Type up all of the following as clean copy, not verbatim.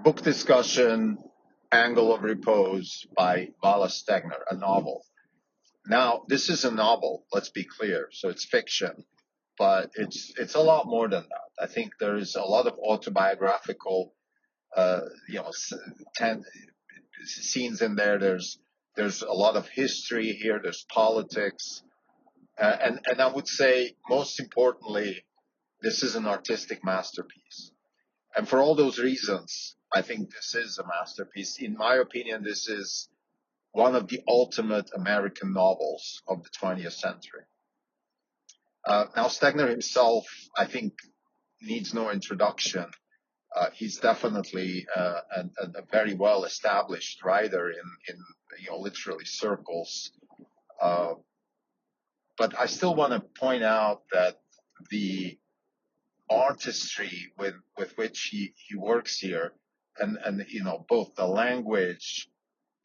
Book discussion, Angle of Repose by Wallace Stegner, a novel. Now, this is a novel, let's be clear, so it's fiction, but it's a lot more than that. I think there is a lot of autobiographical, uh, you know, ten, scenes in there. There's a lot of history here. There's politics, and I would say most importantly, this is an artistic masterpiece. And for all those reasons, I think this is a masterpiece. In my opinion, this is one of the ultimate American novels of the 20th century. Now, Stegner himself, I think, needs no introduction. He's definitely a very well-established writer in literary circles. Uh, but I still want to point out that the artistry with which he works here, and both the language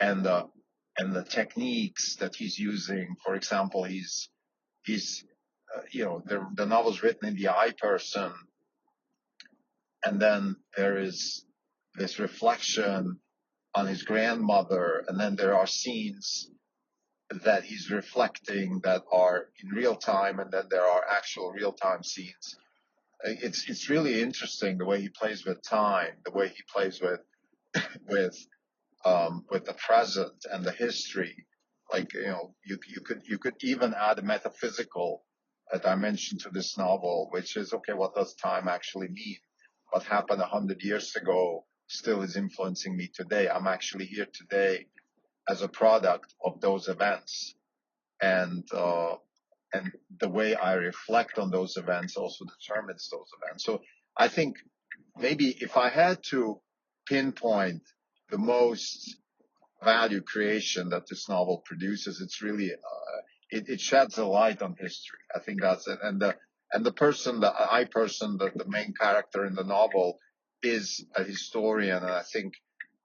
and the techniques that he's using. For example, he's the novel's written in the I person, and then there is this reflection on his grandmother, and then there are scenes that he's reflecting that are in real time, and then there are actual real time scenes. It's really interesting the way he plays with time, the way he plays with the present and the history. Like, you could even add a metaphysical dimension to this novel, which is, okay, what does time actually mean? What happened 100 years ago still is influencing me today. I'm actually here today as a product of those events, and the way I reflect on those events also determines those events. So I think maybe if I had to pinpoint the most value creation that this novel produces, it's really it sheds a light on history. I think that's it. And the person, the main character in the novel, is a historian, and I think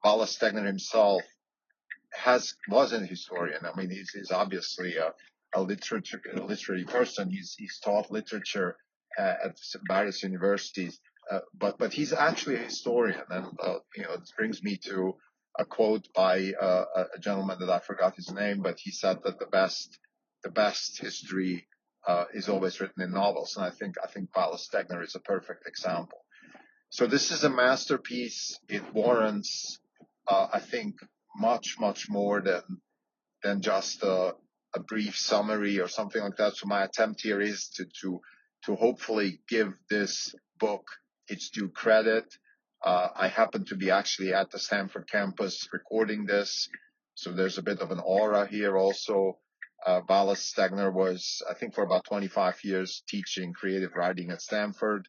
Wallace Stegner himself was a historian. I mean, he's obviously a literary person. He's taught literature at various universities, but he's actually a historian. And it brings me to a quote by a gentleman that I forgot his name, but he said that the best history is always written in novels, and I think Wallace Stegner is a perfect example. So this is a masterpiece. It warrants, I think, much more than just a brief summary or something like that. So my attempt here is to hopefully give this book its due credit. I happen to be actually at the Stanford campus recording this, so there's a bit of an aura here also. Wallace Stegner was, I think, for about 25 years teaching creative writing at Stanford.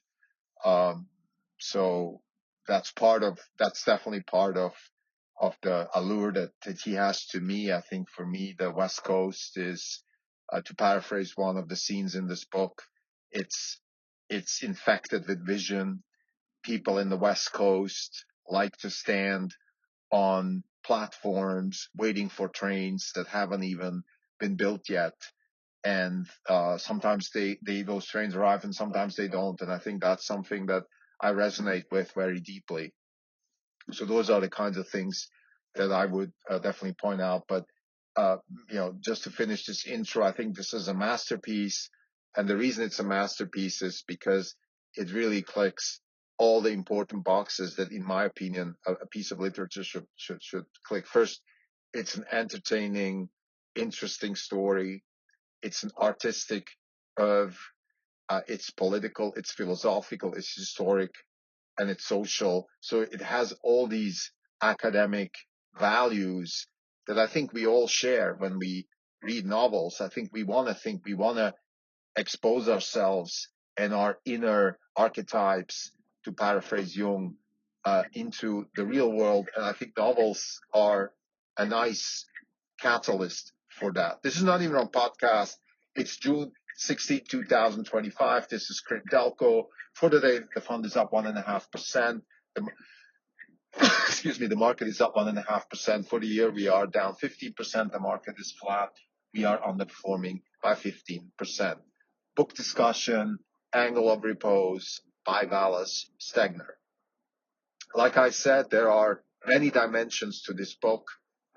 So that's definitely part of the allure that he has to me. I think for me, the West Coast is, to paraphrase one of the scenes in this book, it's infected with vision. People in the West Coast like to stand on platforms waiting for trains that haven't even been built yet. And sometimes those trains arrive and sometimes they don't. And I think that's something that I resonate with very deeply. So those are the kinds of things that I would definitely point out. But just to finish this intro, I think this is a masterpiece, and the reason it's a masterpiece is because it really clicks all the important boxes that, in my opinion, a piece of literature should click. First, it's an entertaining, interesting story. It's an artistic oeuvre. It's political. It's philosophical. It's historic, and it's social. So it has all these academic values that I think we all share when we read novels. I think we want to expose ourselves and our inner archetypes, to paraphrase Jung, into the real world. And I think novels are a nice catalyst for that. This is not even on podcast. It's June 16, 2025. This is Crit Delco. For the day, the fund is up 1.5%. Excuse me, the market is up 1.5%. For the year, we are down 15%. The market is flat. We are underperforming by 15%. Book discussion, Angle of Repose by Wallace Stegner. like I said, there are many dimensions to this book: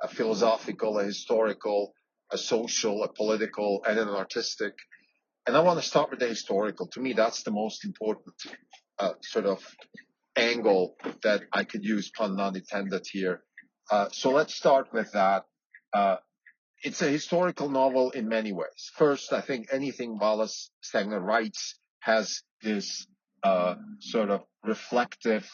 a philosophical, a historical, a social, a political, and an artistic. And I want to start with the historical. To me, that's the most important sort of angle that I could use, pun not intended here. So let's start with that. Uh, it's a historical novel in many ways. First, I think anything Wallace Stegner writes has this sort of reflective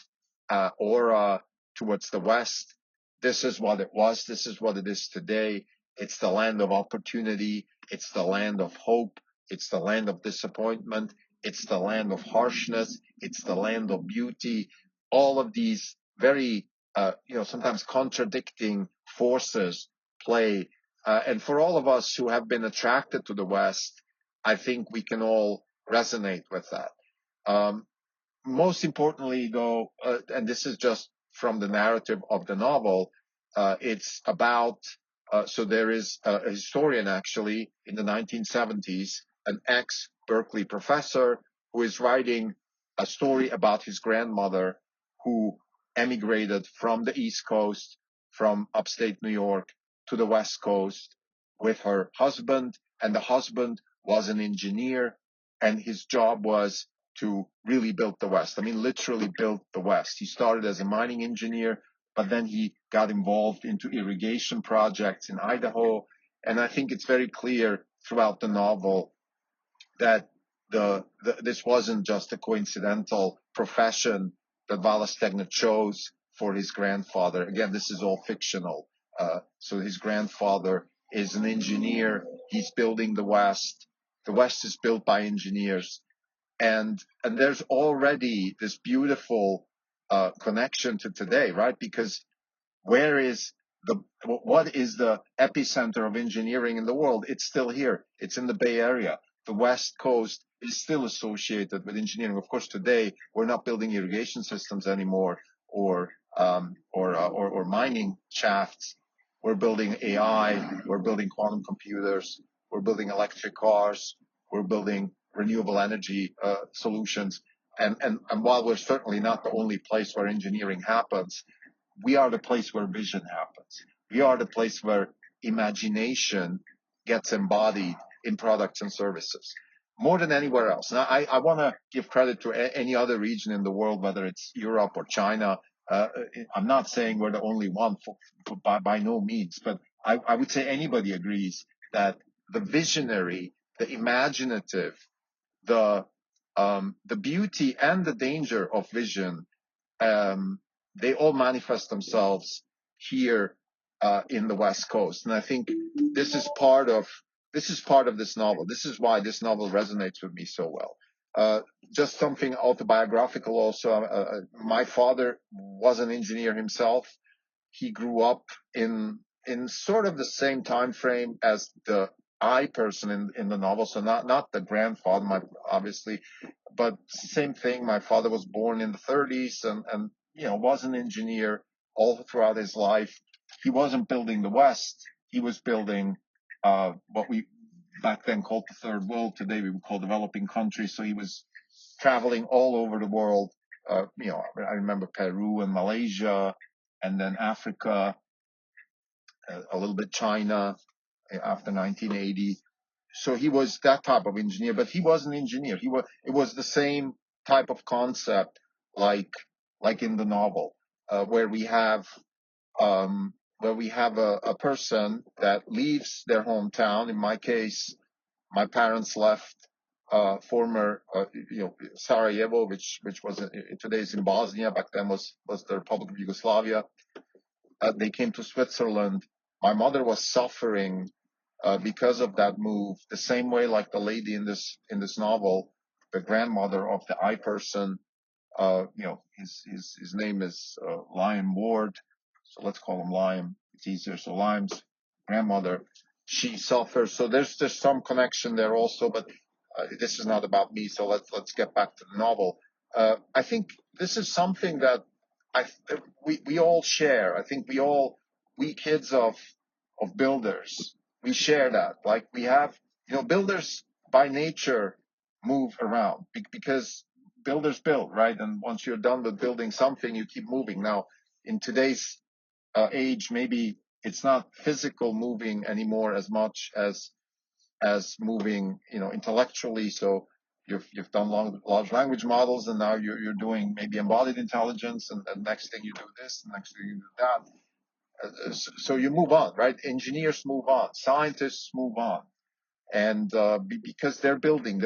aura towards the West. This is what it was. This is what it is today. It's the land of opportunity. It's the land of hope. It's the land of disappointment. It's the land of harshness. It's the land of beauty. All of these very, sometimes contradicting forces play, and for all of us who have been attracted to the West, I think we can all resonate with that. Um, Most importantly, though, and this is just from the narrative of the novel, it's about, so there is a historian actually in the 1970s, an ex-Berkeley professor who is writing a story about his grandmother who emigrated from the East Coast, from upstate New York to the West Coast with her husband, and the husband was an engineer, and his job was to really build the West. I mean, literally build the West. He started as a mining engineer, but then he got involved into irrigation projects in Idaho. And I think it's very clear throughout the novel that this wasn't just a coincidental profession that Wallace Stegner chose for his grandfather. Again, this is all fictional. So his grandfather is an engineer. He's building the West. The West is built by engineers, and there's already this beautiful connection to today, right? Because where is what is the epicenter of engineering in the world? It's still here. It's in the Bay Area. The West Coast is still associated with engineering. Of course, today we're not building irrigation systems anymore, or mining shafts. We're building AI. We're building quantum computers. We're building electric cars. We're building renewable energy solutions. And while we're certainly not the only place where engineering happens, we are the place where vision happens. We are the place where imagination gets embodied in products and services more than anywhere else. Now, I want to give credit to any other region in the world, whether it's Europe or China. I'm not saying we're the only one, by no means, but I would say anybody agrees that the visionary, the imaginative, the beauty and the danger of vision, they all manifest themselves here in the West Coast. And I think this is part of this novel. This is why this novel resonates with me so well. Just something autobiographical also. My father was an engineer himself. He grew up in sort of the same time frame as the I person in the novel. So not the grandfather, obviously, but same thing. My father was born in the 30s and was an engineer all throughout his life. He wasn't building the West. He was building what we back then called the third world. Today we would call developing countries. So he was traveling all over the world. I remember Peru and Malaysia, and then Africa, a little bit China after 1980. So he was that type of engineer, but he was an engineer. It was the same type of concept, like in the novel, where we have a person that leaves their hometown. In my case, my parents left former Sarajevo, which was today's in Bosnia, back then was the Republic of Yugoslavia. They came to Switzerland. My mother was suffering because of that move, the same way like the lady in this novel, the grandmother of the I person. His name is Liam Ward, so let's call him Liam. It's easier. So Liam's grandmother, she suffers. So there's some connection there also, but this is not about me. So let's get back to the novel. I think this is something that we all share. I think we kids of builders, we share that. Like we have, builders by nature move around because builders build, right? And once you're done with building something, you keep moving. Now, in today's age, maybe it's not physical moving anymore as much as moving, intellectually. So you've done large language models, and now you're doing maybe embodied intelligence, and the next thing you do this, the next thing you do that. So you move on, right? Engineers move on, scientists move on, and because they're building.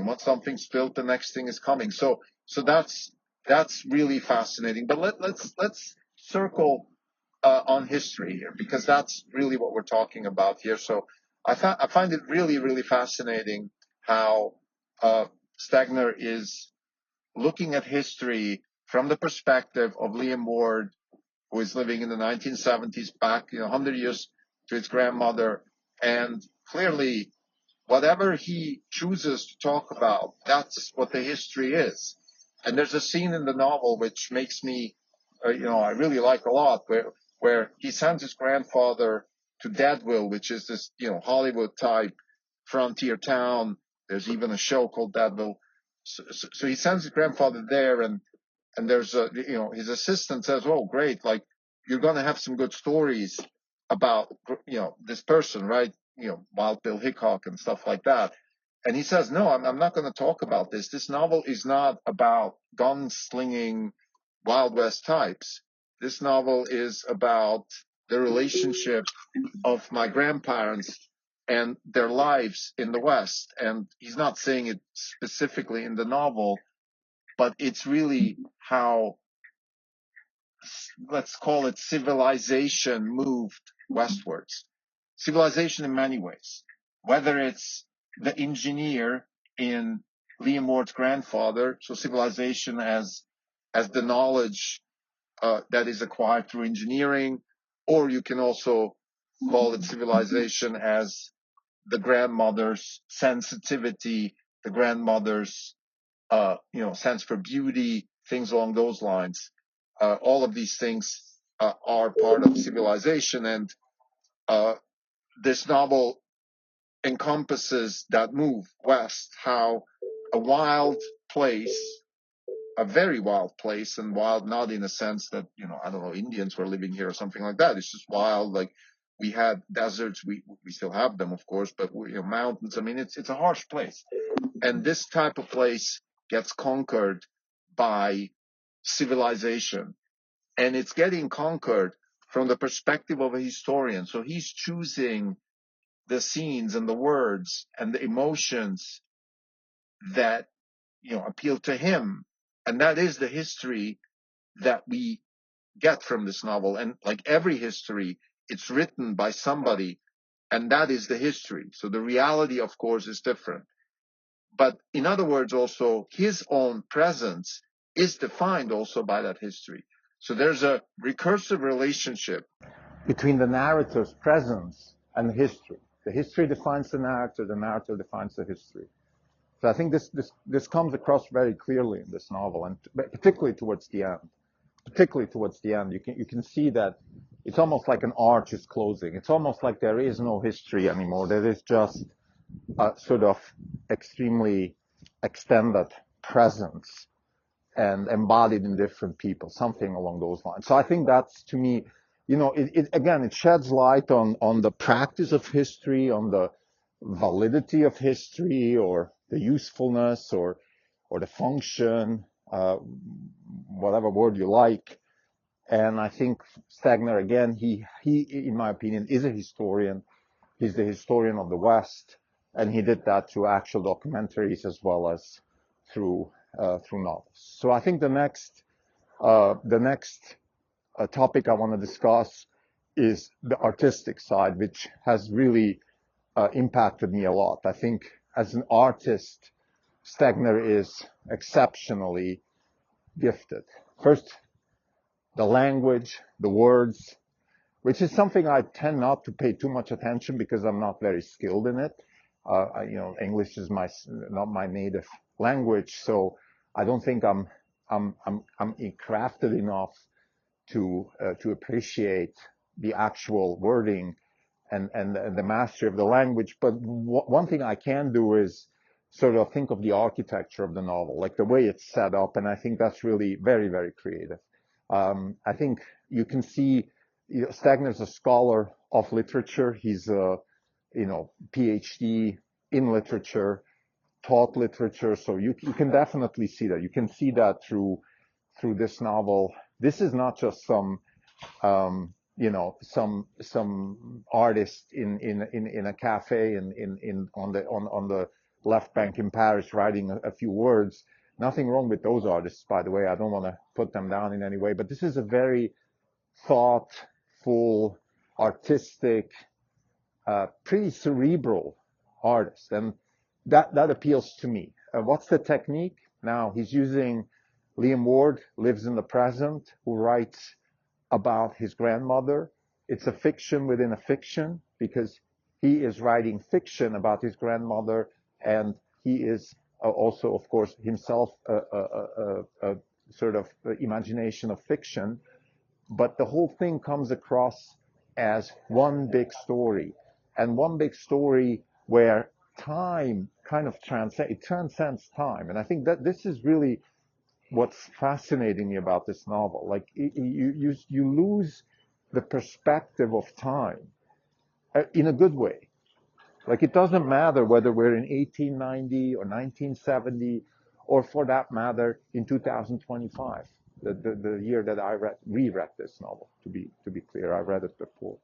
Once something's built, the next thing is coming. So that's really fascinating. But let's circle on history here, because that's really what we're talking about here. So I find it really, really fascinating how Stegner is looking at history from the perspective of Liam Ward, who is living in the 1970s, back 100 years to his grandmother, and clearly whatever he chooses to talk about, that's what the history is. And there's a scene in the novel which makes me, I really like a lot, where he sends his grandfather to Deadville, which is this, Hollywood type frontier town. There's even a show called Deadville. So he sends his grandfather there, and there's his assistant says, "Oh, great! Like, you're gonna have some good stories about this person, right? Wild Bill Hickok and stuff like that." And he says, "No, I'm not going to talk about this. This novel is not about gunslinging Wild West types. This novel is about the relationship of my grandparents and their lives in the West." And he's not saying it specifically in the novel, but it's really how, let's call it, civilization moved westwards. Civilization in many ways, whether it's the engineer in Liam Ward's grandfather, so civilization as the knowledge that is acquired through engineering, or you can also call it civilization as the grandmother's sensitivity, the grandmother's sense for beauty, things along those lines. All of these things are part of civilization, and this novel encompasses that move west, how a wild place, a very wild place, and wild not in a sense that, I don't know, Indians were living here or something like that. It's just wild. Like, we had deserts, we still have them, of course, but mountains. I mean, it's a harsh place. And this type of place gets conquered by civilization. And it's getting conquered from the perspective of a historian. So he's choosing the scenes and the words and the emotions that, appeal to him. And that is the history that we get from this novel. And like every history, it's written by somebody, and that is the history. So the reality, of course, is different. But in other words, also, his own presence is defined also by that history. So there's a recursive relationship between the narrator's presence and history. The history defines the narrator defines the history. So I think this comes across very clearly in this novel, and particularly towards the end. You can see that it's almost like an arch is closing. It's almost like there is no history anymore. There is just a sort of extremely extended presence and embodied in different people, something along those lines. So I think that's, to me, it sheds light on the practice of history, on the validity of history, or the usefulness, or the function, whatever word you like. And I think Stegner, again, he, in my opinion, is a historian. He's the historian of the West, and he did that through actual documentaries as well as through novels. So I think the next topic I want to discuss is the artistic side, which has really impacted me a lot. I think as an artist, Stegner is exceptionally gifted. First, the language, the words, which is something I tend not to pay too much attention because I'm not very skilled in it. English is not my native language, so I don't think I'm crafted enough to appreciate the actual wording and the mastery of the language. But one thing I can do is sort of think of the architecture of the novel, like the way it's set up, and I think that's really very, very creative. I think you can see, Stegner's a scholar of literature. He's a, PhD in literature, taught literature, so you can definitely see that. You can see that through this novel. This is not just some artist in a cafe on the left bank in Paris writing a few words. Nothing wrong with those artists, by the way. I don't want to put them down in any way, but this is a very thoughtful, artistic, pretty cerebral artist, and that appeals to me. What's the technique? Now he's using Liam Ward, lives in the present, who writes about his grandmother. It's a fiction within a fiction because he is writing fiction about his grandmother, and he is also, of course, himself a sort of imagination of fiction. But the whole thing comes across as one big story, and one big story where time kind of transcends time. And I think that this is really what's fascinating me about this novel. Like you lose the perspective of time in a good way. Like it doesn't matter whether we're in 1890 or 1970, or for that matter in 2025, the year that I reread this novel. To be clear, I read it before.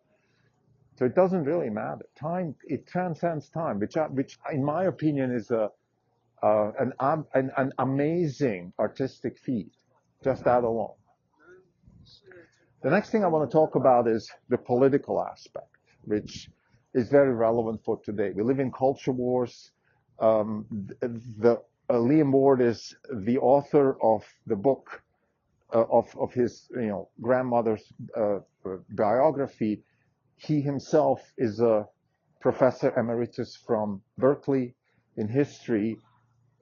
So it doesn't really matter. Time, it transcends time, which in my opinion is an amazing artistic feat, just that alone. The next thing I want to talk about is the political aspect, which is very relevant for today. We live in culture wars. Liam Ward is the author of the book of his grandmother's biography. He himself is a professor emeritus from Berkeley in history.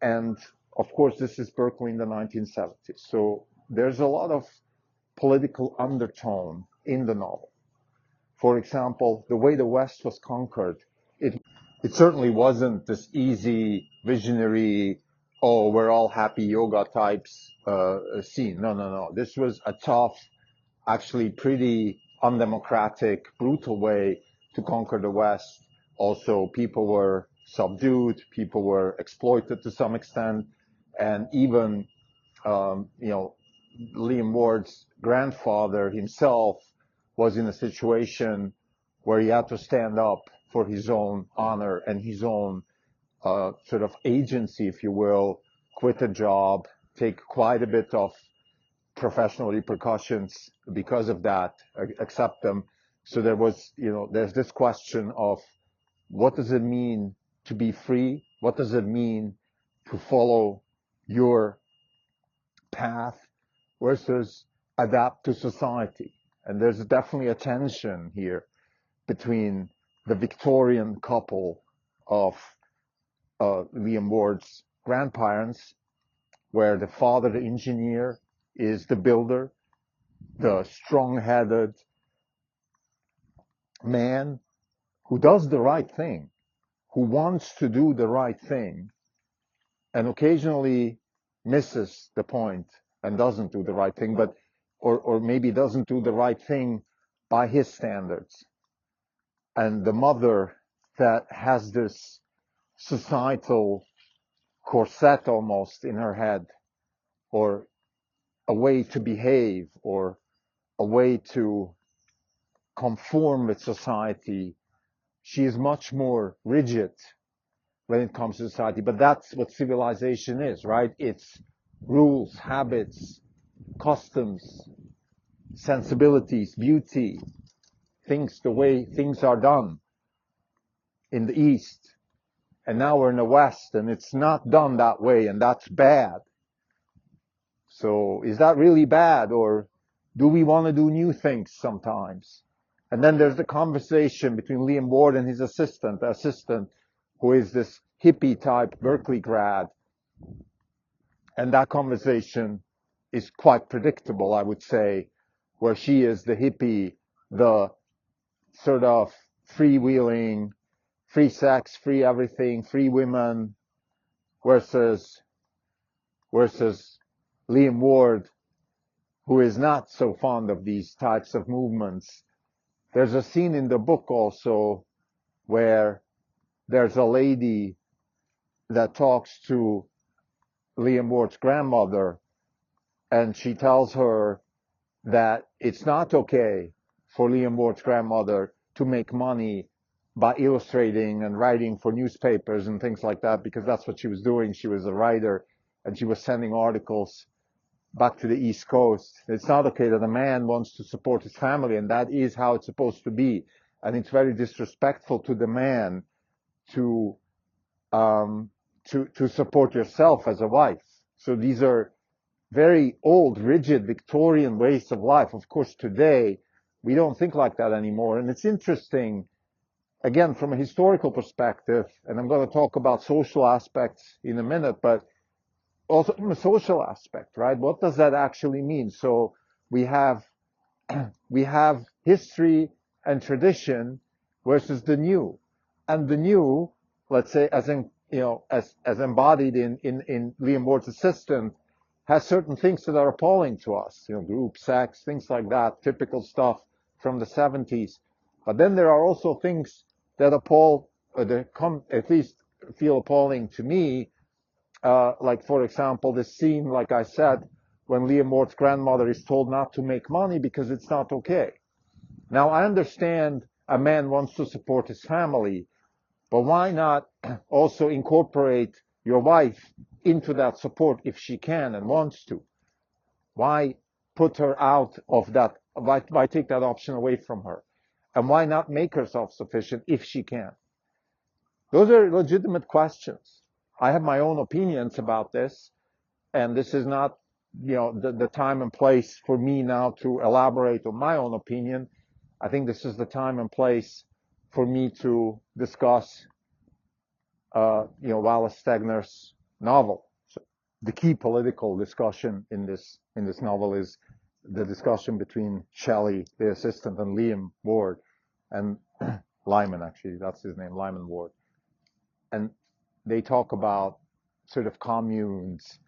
And of course, this is Berkeley in the 1970s. So there's a lot of political undertone in the novel. For example, the way the West was conquered, it certainly wasn't this easy, visionary, oh, we're all happy yoga types scene. No, no, no. This was a tough, actually pretty undemocratic, brutal way to conquer the West. Also, people were subdued, people were exploited to some extent, and even, Liam Ward's grandfather himself was in a situation where he had to stand up for his own honor and his own sort of agency, if you will, quit a job, take quite a bit of professional repercussions because of that, accept them. So there was, there's this question of what does it mean to be free? What does it mean to follow your path versus adapt to society? And there's definitely a tension here between the Victorian couple of Liam Ward's grandparents, where the father, the engineer, is the builder, the strong-headed man who does the right thing, who wants to do the right thing, and occasionally misses the point and doesn't do the right thing, but or maybe doesn't do the right thing by his standards. And the mother that has this societal corset almost in her head, or a way to behave, or a way to conform with society. She is much more rigid when it comes to society, but that's what civilization is, right? It's rules, habits, customs, sensibilities, beauty, things, the way things are done in the East. And now we're in the West, and it's not done that way, and that's bad. So is that really bad, or do we want to do new things sometimes? And then there's the conversation between Liam Ward and his assistant, who is this hippie type Berkeley grad. And that conversation is quite predictable, I would say, where she is the hippie, the sort of freewheeling, free sex, free everything, free women, versus Liam Ward, who is not so fond of these types of movements. There's a scene in the book also where there's a lady that talks to Liam Ward's grandmother, and she tells her that it's not okay for Liam Ward's grandmother to make money by illustrating and writing for newspapers and things like that, because that's what she was doing. She was a writer, and she was sending articles back to the East Coast. It's not okay that a man wants to support his family, and that is how it's supposed to be. And it's very disrespectful to the man to support yourself as a wife. So these are very old, rigid, Victorian ways of life. Of course, today we don't think like that anymore. And it's interesting, again, from a historical perspective, and I'm going to talk about social aspects in a minute, but also from a social aspect, right? What does that actually mean? So we have history and tradition versus the new, and the new, let's say, as embodied in Liam Ward's assistant, has certain things that are appalling to us, group sex, things like that, typical stuff from the 70s. But then there are also things that appall, or that at least feel appalling to me, like, for example, this scene, like I said, when Liam Ward's grandmother is told not to make money because it's not okay. Now, I understand a man wants to support his family, but why not also incorporate your wife into that support if she can and wants to? Why put her out of that? Why take that option away from her? And why not make her self-sufficient if she can? Those are legitimate questions. I have my own opinions about this, and this is not, the time and place for me now to elaborate on my own opinion. I think this is the time and place for me to discuss, Wallace Stegner's novel. So the key political discussion in this novel is the discussion between Shelley, the assistant, and Liam Ward, and Lyman, actually, that's his name, Lyman Ward. And they talk about sort of communes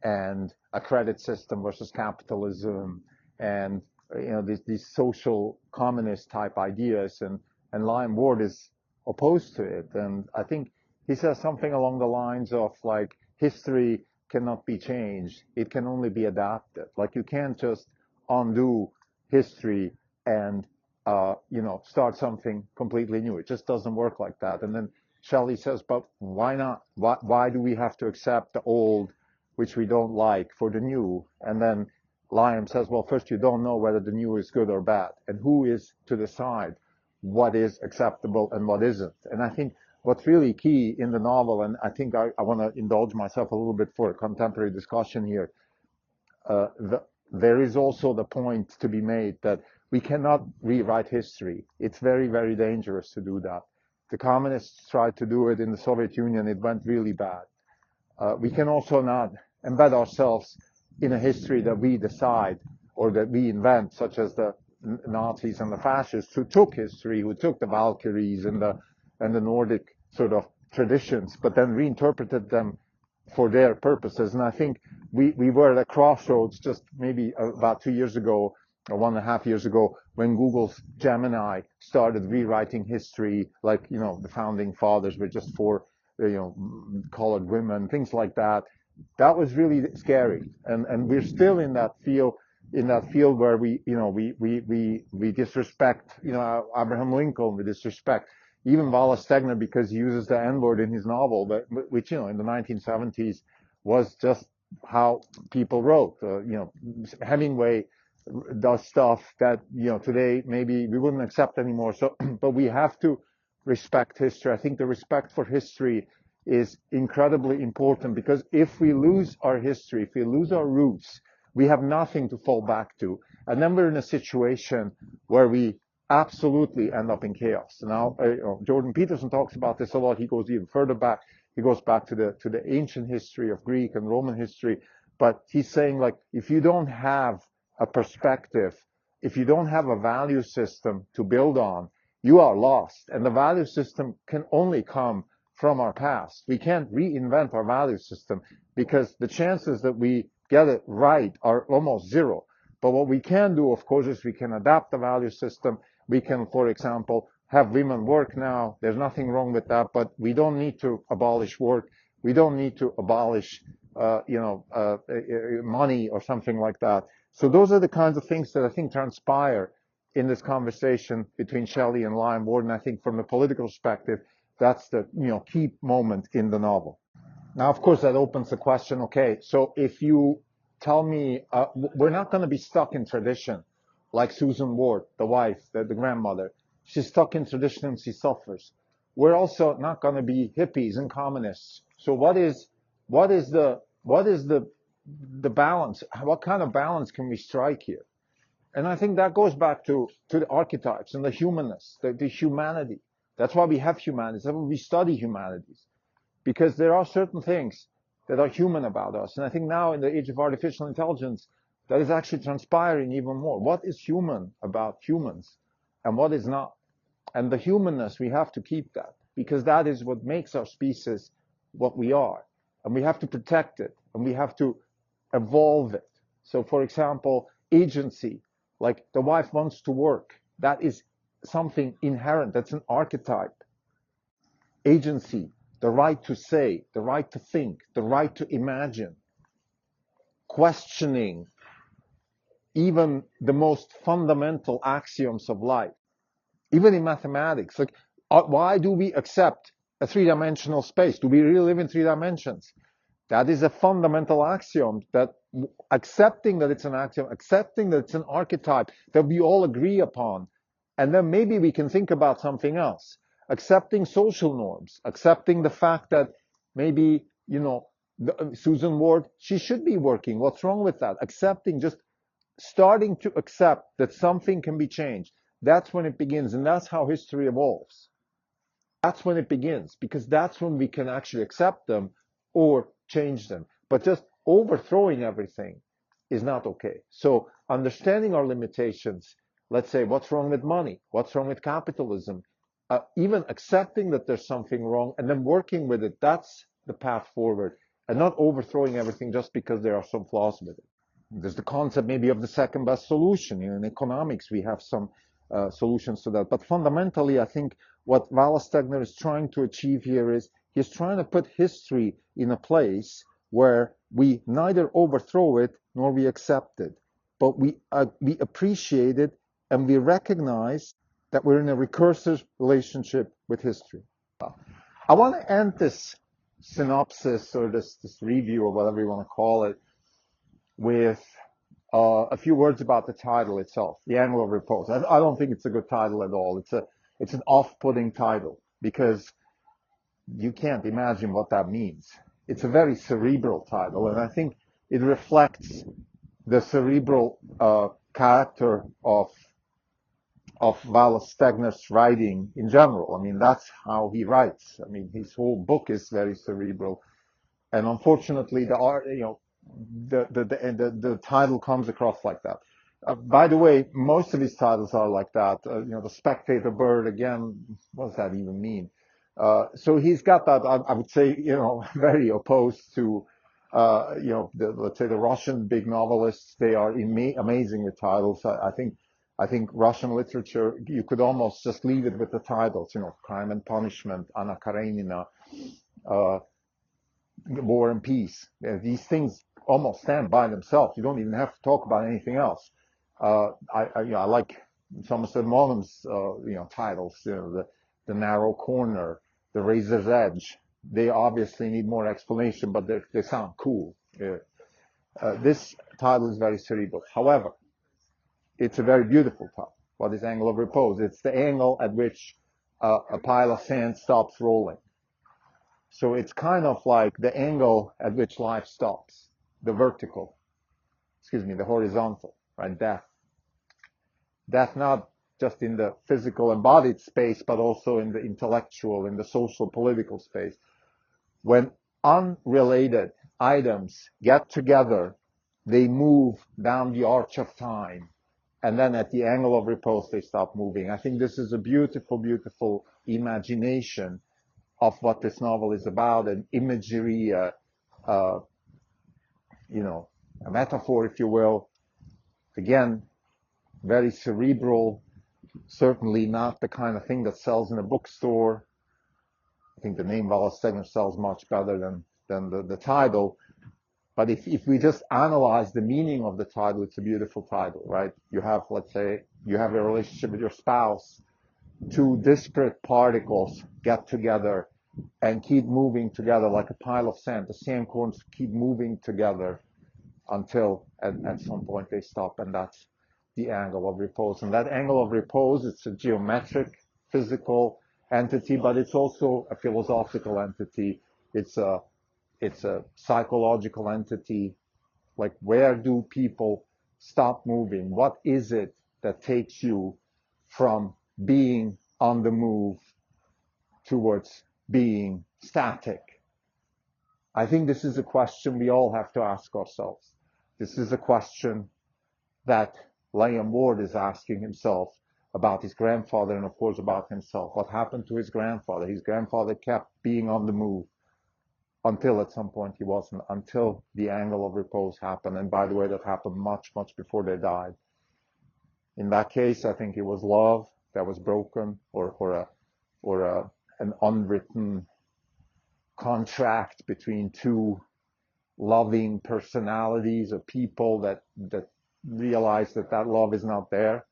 and a credit system versus capitalism, and these social communist type ideas, and Liam Ward is opposed to it. And I think he says something along the lines of, like, history cannot be changed, it can only be adapted. Like, you can't just undo history and start something completely new. It just doesn't work like that. And then Shelley says, but why not? Why do we have to accept the old, which we don't like, for the new? And then Liam says, well, first, you don't know whether the new is good or bad. And who is to decide what is acceptable and what isn't? And I think what's really key in the novel, and I think I want to indulge myself a little bit for a contemporary discussion here, there is also the point to be made that we cannot rewrite history. It's very, very dangerous to do that. The communists tried to do it in the Soviet Union. It went really bad. We can also not embed ourselves in a history that we decide or that we invent, such as the Nazis and the fascists, who took history, who took the Valkyries and the Nordic sort of traditions, but then reinterpreted them for their purposes. And I think we were at a crossroads just maybe about 2 years ago, or 1.5 years ago, when Google's Gemini started rewriting history, like, the founding fathers were just for, colored women, things like that. That was really scary. And we're still in that field where we disrespect, Abraham Lincoln, we disrespect even Wallace Stegner, because he uses the N-word in his novel, but which, in the 1970s was just how people wrote. Hemingway does stuff that, today maybe we wouldn't accept anymore. So, but we have to respect history. I think the respect for history is incredibly important, because if we lose our history, if we lose our roots, we have nothing to fall back to. And then we're in a situation where we absolutely end up in chaos. Now, Jordan Peterson talks about this a lot. He goes even further back. He goes back to the ancient history of Greek and Roman history. But he's saying, like, if you don't have a perspective, if you don't have a value system to build on, you are lost. And the value system can only come from our past. We can't reinvent our value system because the chances that we get it right are almost zero. But what we can do, of course, is we can adapt the value system. We can, for example, have women work now. There's nothing wrong with that, but we don't need to abolish work. We don't need to abolish, money or something like that. So those are the kinds of things that I think transpire in this conversation between Shelley and Lyon Warden. I think from a political perspective, that's the key moment in the novel. Now, of course, that opens the question. Okay, so if you tell me we're not going to be stuck in tradition, like Susan Ward, the wife, the grandmother, she's stuck in tradition and she suffers. We're also not going to be hippies and communists. So what is the balance? What kind of balance can we strike here? And I think that goes back to the archetypes and the humanness, the humanity. That's why we have humanities. That's why we study humanities, because there are certain things that are human about us. And I think now in the age of artificial intelligence, that is actually transpiring even more. What is human about humans and what is not? And the humanness, we have to keep that, because that is what makes our species what we are. And we have to protect it, and we have to evolve it. So, for example, agency, like the wife wants to work, that is something inherent, that's an archetype. Agency, the right to say, the right to think, the right to imagine, questioning even the most fundamental axioms of life, even in mathematics. Like, why do we accept a three-dimensional space? Do we really live in three dimensions? That is a fundamental axiom, that accepting that it's an axiom, accepting that it's an archetype that we all agree upon, and then maybe we can think about something else. Accepting social norms, accepting the fact that maybe, Susan Ward, she should be working. What's wrong with that? Accepting, just starting to accept that something can be changed. That's when it begins, and that's how history evolves. That's when it begins, because that's when we can actually accept them or change them. But just overthrowing everything is not okay. So understanding our limitations, let's say, what's wrong with money? What's wrong with capitalism? Even accepting that there's something wrong and then working with it, that's the path forward, and not overthrowing everything just because there are some flaws with it. There's the concept maybe of the second best solution. In economics, we have some solutions to that. But fundamentally, I think what Wallace Stegner is trying to achieve here is he's trying to put history in a place where we neither overthrow it nor we accept it, but we appreciate it, and we recognize that we're in a recursive relationship with history. I want to end this synopsis, or this review, or whatever you want to call it, with a few words about the title itself, The Angle of Repose. I don't think it's a good title at all. It's an off-putting title, because you can't imagine what that means. It's a very cerebral title, and I think it reflects the cerebral character of Wallace Stegner's writing in general. I mean, that's how he writes. I mean, his whole book is very cerebral, and unfortunately, the title comes across like that. By the way, most of his titles are like that. The spectator bird, again, what does that even mean? So he's got that, I would say, very opposed to, let's say the Russian big novelists. They are amazing with titles. I think Russian literature, you could almost just leave it with the titles, Crime and Punishment, Anna Karenina, War and Peace. These things almost stand by themselves. You don't even have to talk about anything else. I like Somerset Maugham's titles, the Narrow Corner, the Razor's Edge. They obviously need more explanation, but they sound cool. This title is very cerebral. However, it's a very beautiful title. What is Angle of Repose? It's the angle at which a pile of sand stops rolling. So it's kind of like the angle at which life stops, the horizontal, right? Death. Death not just in the physical embodied space, but also in the intellectual, in the social, political space. When unrelated items get together, they move down the arch of time, and then at the angle of repose, they stop moving. I think this is a beautiful, beautiful imagination of what this novel is about, an imagery, a metaphor, if you will. Again, very cerebral, certainly not the kind of thing that sells in a bookstore. I think the name Wallace Stegner sells much better than the title. But if we just analyze the meaning of the title, it's a beautiful title, right? You have, let's say, you have a relationship with your spouse. Two disparate particles get together and keep moving together like a pile of sand. The sand corns keep moving together until at some point they stop, and that's the angle of repose. And that angle of repose, it's a geometric, physical entity, but it's also a philosophical entity. It's a psychological entity. Like, where do people stop moving? What is it that takes you from being on the move towards being static? I think this is a question we all have to ask ourselves. This is a question that Liam Ward is asking himself about his grandfather and, of course, about himself. What happened to his grandfather? His grandfather kept being on the move until at some point he wasn't, until the angle of repose happened. And by the way, that happened much, much before they died. In that case, I think it was love that was broken, or an unwritten contract between two loving personalities or people that realize that love is not there.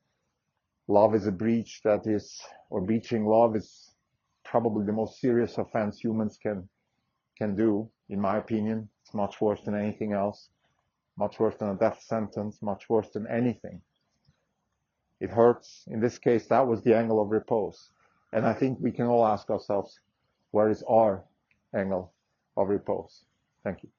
Love is a breach that is, or breaching love is probably the most serious offense humans can do, in my opinion. It's much worse than anything else, much worse than a death sentence, much worse than anything. It hurts. In this case, that was the angle of repose. And I think we can all ask ourselves, where is our angle of repose? Thank you.